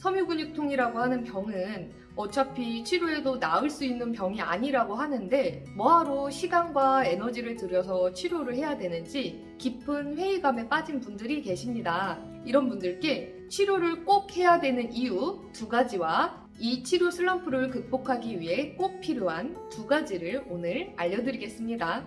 섬유근육통이라고 하는 병은 어차피 치료해도 나을 수 있는 병이 아니라고 하는데 뭐하러 시간과 에너지를 들여서 치료를 해야 되는지 깊은 회의감에 빠진 분들이 계십니다. 이런 분들께 치료를 꼭 해야 되는 이유 2가지와 이 치료 슬럼프를 극복하기 위해 꼭 필요한 2가지를 오늘 알려드리겠습니다.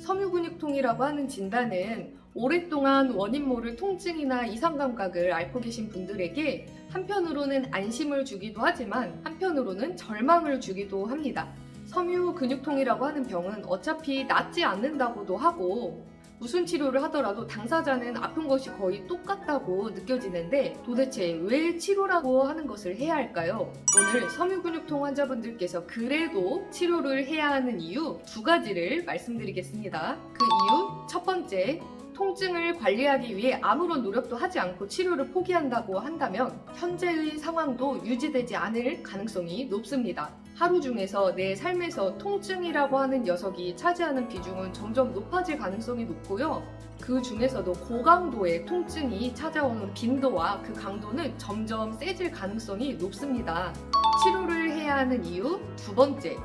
섬유근육통이라고 하는 진단은 오랫동안 원인 모를 통증이나 이상 감각을 앓고 계신 분들에게 한편으로는 안심을 주기도 하지만 한편으로는 절망을 주기도 합니다. 섬유근육통이라고 하는 병은 어차피 낫지 않는다고도 하고 무슨 치료를 하더라도 당사자는 아픈 것이 거의 똑같다고 느껴지는데 도대체 왜 치료라고 하는 것을 해야 할까요? 오늘 섬유근육통 환자분들께서 그래도 치료를 해야 하는 이유 2가지를 말씀드리겠습니다. 그 이유 첫 번째, 통증을 관리하기 위해 아무런 노력도 하지 않고 치료를 포기한다고 한다면 현재의 상황도 유지되지 않을 가능성이 높습니다. 하루 중에서 내 삶에서 통증이라고 하는 녀석이 차지하는 비중은 점점 높아질 가능성이 높고요. 그 중에서도 고강도의 통증이 찾아오는 빈도와 그 강도는 점점 세질 가능성이 높습니다. 치료를 해야 하는 이유 2번째,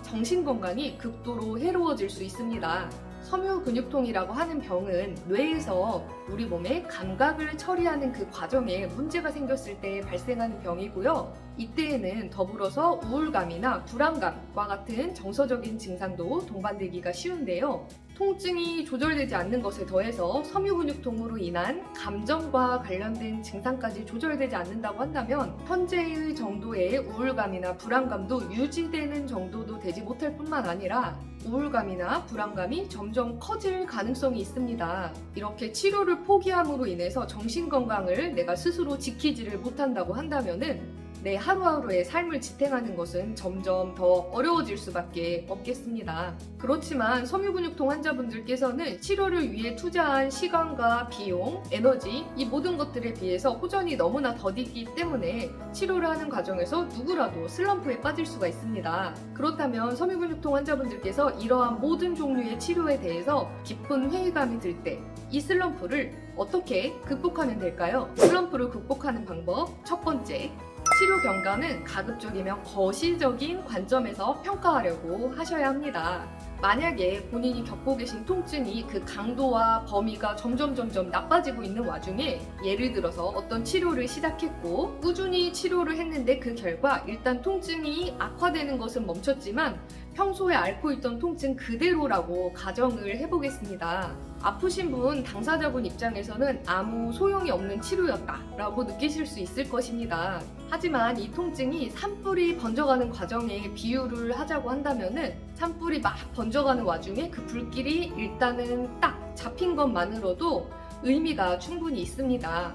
정신건강이 극도로 해로워질 수 있습니다. 섬유근육통이라고 하는 병은 뇌에서 우리 몸의 감각을 처리하는 그 과정에 문제가 생겼을 때 발생하는 병이고요. 이때에는 더불어서 우울감이나 불안감과 같은 정서적인 증상도 동반되기가 쉬운데요. 통증이 조절되지 않는 것에 더해서 섬유근육통으로 인한 감정과 관련된 증상까지 조절되지 않는다고 한다면 현재의 정도의 우울감이나 불안감도 유지되는 정도도 되지 못할 뿐만 아니라 우울감이나 불안감이 점점 커질 가능성이 있습니다. 이렇게 치료를 포기함으로 인해서 정신건강을 내가 스스로 지키지를 못한다고 한다면은 내 하루하루의 삶을 지탱하는 것은 점점 더 어려워질 수밖에 없겠습니다. 그렇지만 섬유근육통 환자분들께서는 치료를 위해 투자한 시간과 비용, 에너지 이 모든 것들에 비해서 호전이 너무나 더디기 때문에 치료를 하는 과정에서 누구라도 슬럼프에 빠질 수가 있습니다. 그렇다면 섬유근육통 환자분들께서 이러한 모든 종류의 치료에 대해서 깊은 회의감이 들 때 이 슬럼프를 어떻게 극복하면 될까요? 슬럼프를 극복하는 방법 첫 번째, 치료 경과는 가급적이면 거시적인 관점에서 평가하려고 하셔야 합니다. 만약에 본인이 겪고 계신 통증이 그 강도와 범위가 점점 나빠지고 있는 와중에 예를 들어서 어떤 치료를 시작했고 꾸준히 치료를 했는데 그 결과 일단 통증이 악화되는 것은 멈췄지만 평소에 앓고 있던 통증 그대로라고 가정을 해보겠습니다. 아프신 분, 당사자분 입장에서는 아무 소용이 없는 치료였다라고 느끼실 수 있을 것입니다. 하지만 이 통증이 산불이 번져가는 과정에 비유를 하자고 한다면은 산불이 막 번져가는 와중에 그 불길이 일단은 딱 잡힌 것만으로도 의미가 충분히 있습니다.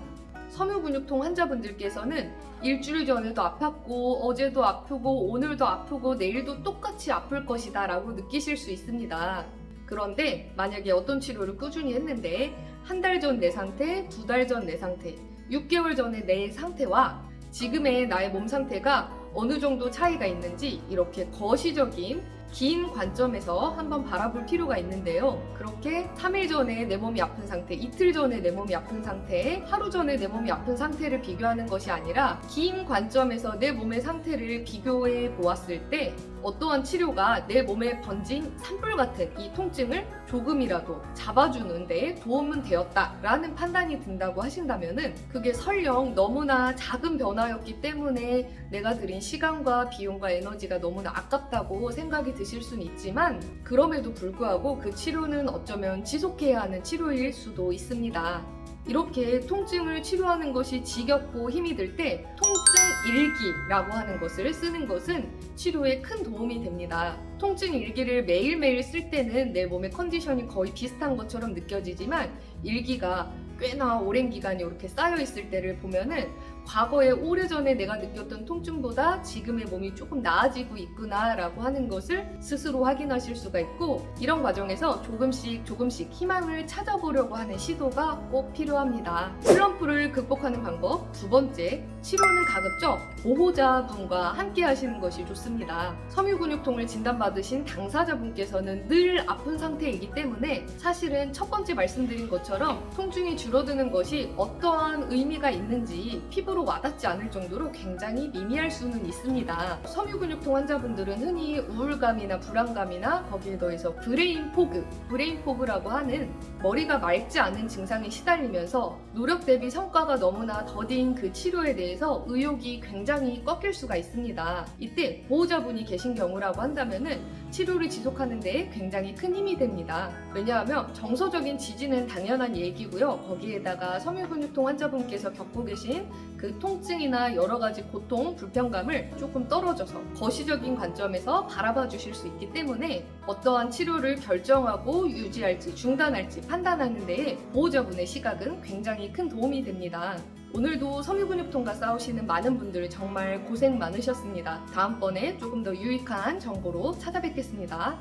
섬유근육통 환자분들께서는 일주일 전에도 아팠고 어제도 아프고 오늘도 아프고 내일도 똑같이 아플 것이다 라고 느끼실 수 있습니다. 그런데 만약에 어떤 치료를 꾸준히 했는데 한 달 전 내 상태, 2달 전 내 상태, 6개월 전의 내 상태와 지금의 나의 몸 상태가 어느 정도 차이가 있는지 이렇게 거시적인 긴 관점에서 한번 바라볼 필요가 있는데요. 그렇게 3일 전에 내 몸이 아픈 상태, 이틀 전에 내 몸이 아픈 상태, 하루 전에 내 몸이 아픈 상태를 비교하는 것이 아니라 긴 관점에서 내 몸의 상태를 비교해 보았을 때 어떠한 치료가 내 몸에 번진 산불 같은 이 통증을 조금이라도 잡아주는 데 도움은 되었다라는 판단이 든다고 하신다면은 그게 설령 너무나 작은 변화였기 때문에 내가 들인 시간과 비용과 에너지가 너무나 아깝다고 생각이 드실 수는 있지만 그럼에도 불구하고 그 치료는 어쩌면 지속해야 하는 치료일 수도 있습니다. 이렇게 통증을 치료하는 것이 지겹고 힘이 들 때 통증 일기라고 하는 것을 쓰는 것은 치료에 큰 도움이 됩니다. 통증 일기를 매일매일 쓸 때는 내 몸의 컨디션이 거의 비슷한 것처럼 느껴지지만 일기가 꽤나 오랜 기간 이렇게 쌓여 있을 때를 보면은 과거에 오래전에 내가 느꼈던 통증보다 지금의 몸이 조금 나아지고 있구나라고 하는 것을 스스로 확인하실 수가 있고, 이런 과정에서 조금씩 희망을 찾아보려고 하는 시도가 꼭 필요합니다. 슬럼프를 극복하는 방법 두 번째, 치료는 가급적 보호자분과 함께 하시는 것이 좋습니다. 섬유근육통을 진단받으신 당사자분께서는 늘 아픈 상태이기 때문에 사실은 첫 번째 말씀드린 것처럼 통증이 줄어드는 것이 어떠한 의미가 있는지 피부로 와닿지 않을 정도로 굉장히 미미할 수는 있습니다. 섬유근육통 환자분들은 흔히 우울감이나 불안감이나 거기에 더해서 브레인포그라고 하는 머리가 맑지 않은 증상에 시달리면서 노력 대비 성과가 너무나 더딘 그 치료에 대해서 의욕이 굉장히 꺾일 수가 있습니다. 이때 보호자분이 계신 경우라고 한다면은 치료를 지속하는 데 굉장히 큰 힘이 됩니다. 왜냐하면 정서적인 지지는 당연한 얘기고요. 거기에다가 섬유근육통 환자분께서 겪고 계신 그 통증이나 여러 가지 고통, 불편감을 조금 떨어져서 거시적인 관점에서 바라봐 주실 수 있기 때문에 어떠한 치료를 결정하고 유지할지 중단할지 판단하는 데에 보호자분의 시각은 굉장히 큰 도움이 됩니다. 오늘도 섬유근육통과 싸우시는 많은 분들 정말 고생 많으셨습니다. 다음번에 조금 더 유익한 정보로 찾아뵙겠습니다.